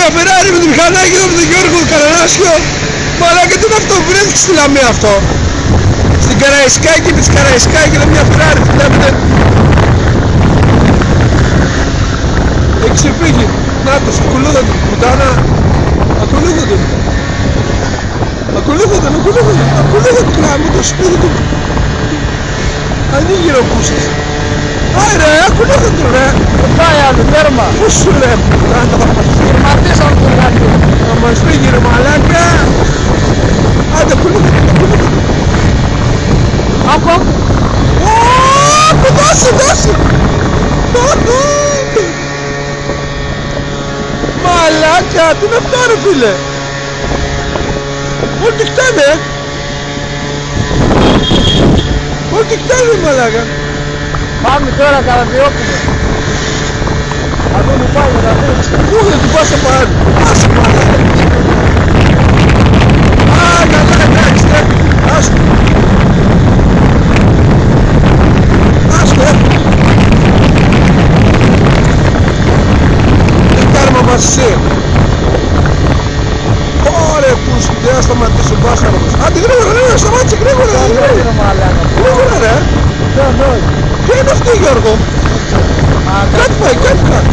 μια Ferrari με το μηχανάκι εδώ με τον Γιώργο Καρανάσιο. Μαλάκα τι είναι αυτό, βρέθηκε στη Λαμία αυτό. Στην Καραϊσκάκη της Καραϊσκάκη είναι μια Ferrari, βλέπετε. Έχει ξεφύγει. Να το ακολούθα του, πουτάνα. Ακολούθα του. Ακολούθα τον, ακολούθα του γάμου το σπίτι του. Ανοίγει ο πούσας. Άρα, ακολούθα του ρε. Πάει άλλο, τέρμα. Πού σου ρε, πουτάνα. Σχηματίσαμε το γάτο. Θα μας φύγει ρε μαλάκα. Άντε, ακολούθα του. Από. Ωπ, δώσε, δώσε. Μαλάκα, τι είναι αυτό ρε φίλε. Όλοι τι χτάνε, Όλοι τι χτάνε μαλάκα. Πάμε τώρα Καραβιόπουλο. Θα δούμε πάλι να δούμε. Πού δεν του πάσα πάλι. Άσε μαλάκα. Α, καλά εντάξει, άστο. Άστο, τι κάρμα μας εσύ. Ωραία που σου δεν θα σταματήσει ο μπάχαρος. Άντε γρήγορα, γρήγορα, σταμάτησε γρήγορα. Γρήγορα ρε. Δεν, όχι. Ποια είναι αυτή Γιώργο. Κάτι πάει, κάτι πάει.